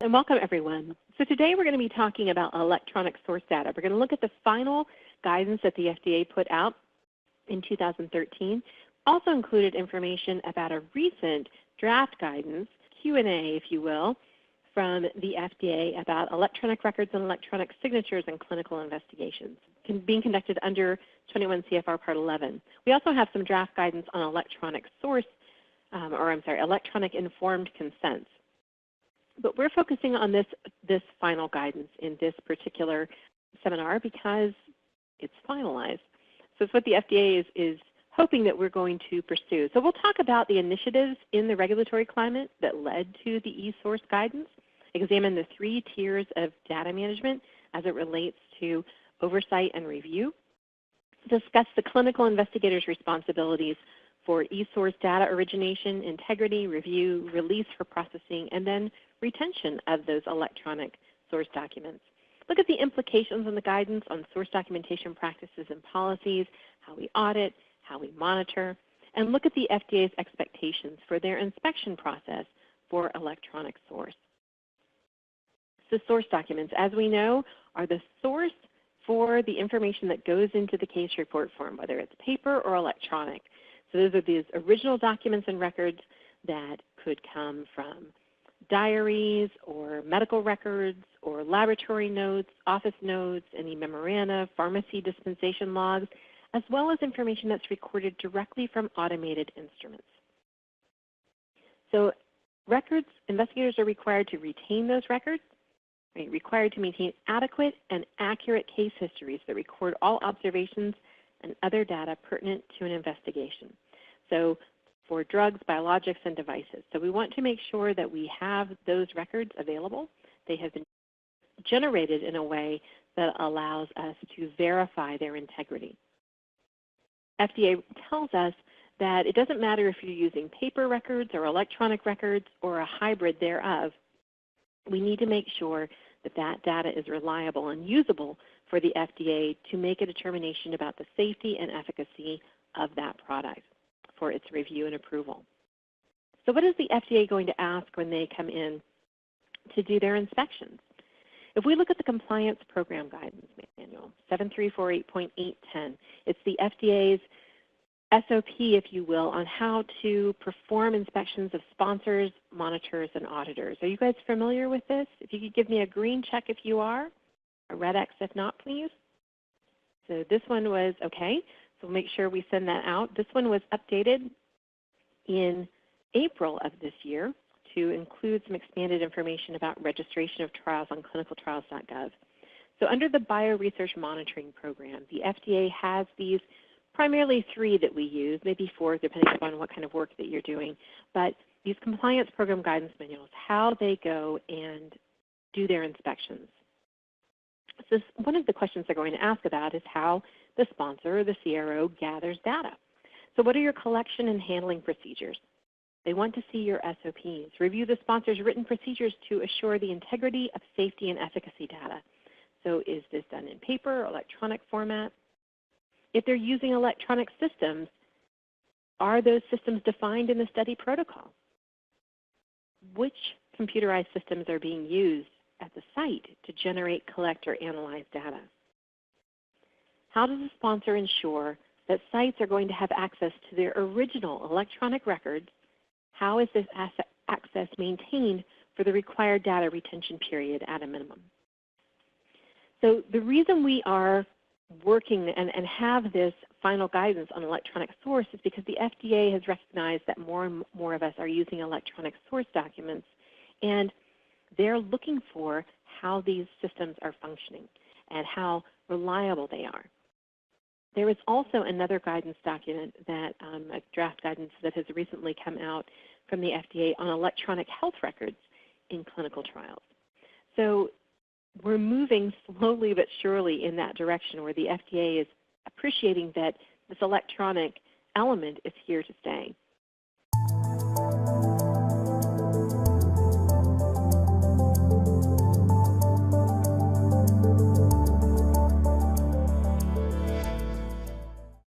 and welcome everyone. So today we're going to be talking about electronic source data. We're going to look at the final guidance that the FDA put out in 2013. Also included information about a recent draft guidance, Q&A if you will, from the FDA about electronic records and electronic signatures in clinical investigations being conducted under 21 CFR Part 11. We also have some draft guidance on electronic source, electronic informed consents. But we're focusing on this final guidance in this particular seminar because it's finalized. So it's what the FDA is hoping that we're going to pursue. So we'll talk about the initiatives in the regulatory climate that led to the eSource guidance, examine the 3 tiers of data management as it relates to oversight and review, discuss the clinical investigators' responsibilities for eSource data origination, integrity, review, release for processing, and then retention of those electronic source documents. Look at the implications on the guidance on source documentation practices and policies, how we audit, how we monitor, and look at the FDA's expectations for their inspection process for electronic source. So source documents, as we know, are the source for the information that goes into the case report form, whether it's paper or electronic. So those are these original documents and records that could come from diaries or medical records or laboratory notes, office notes, any memoranda, pharmacy dispensation logs, as well as information that's recorded directly from automated instruments. So records, investigators are required to retain those records, required to maintain adequate and accurate case histories that record all observations and other data pertinent to an investigation. So for drugs, biologics, and devices. So we want to make sure that we have those records available. They have been generated in a way that allows us to verify their integrity. FDA tells us that it doesn't matter if you're using paper records or electronic records or a hybrid thereof. We need to make sure that that data is reliable and usable for the FDA to make a determination about the safety and efficacy of that product for its review and approval. So what is the FDA going to ask when they come in to do their inspections? If we look at the Compliance Program Guidance Manual, 7348.810, it's the FDA's SOP, if you will, on how to perform inspections of sponsors, monitors, and auditors. Are you guys familiar with this? If you could give me a green check if you are, a red X if not, please. So this one was okay. So we'll make sure we send that out. This one was updated in April of this year to include some expanded information about registration of trials on clinicaltrials.gov. So under the Bioresearch Monitoring Program, the FDA has these primarily 3 that we use, maybe 4 depending upon what kind of work that you're doing. But these compliance program guidance manuals, how they go and do their inspections. So one of the questions they're going to ask about is how the sponsor or the CRO gathers data. So what are your collection and handling procedures? They want to see your SOPs. Review the sponsor's written procedures to assure the integrity of safety and efficacy data. So is this done in paper or electronic format? If they're using electronic systems, are those systems defined in the study protocol? Which computerized systems are being used at the site to generate, collect, or analyze data? How does the sponsor ensure that sites are going to have access to their original electronic records? How is this access maintained for the required data retention period at a minimum? So the reason we are working and have this final guidance on electronic source is because the FDA has recognized that more and more of us are using electronic source documents, and they're looking for how these systems are functioning and how reliable they are. There is also another guidance document that, a draft guidance that has recently come out from the FDA on electronic health records in clinical trials. So we're moving slowly but surely in that direction where the FDA is appreciating that this electronic element is here to stay.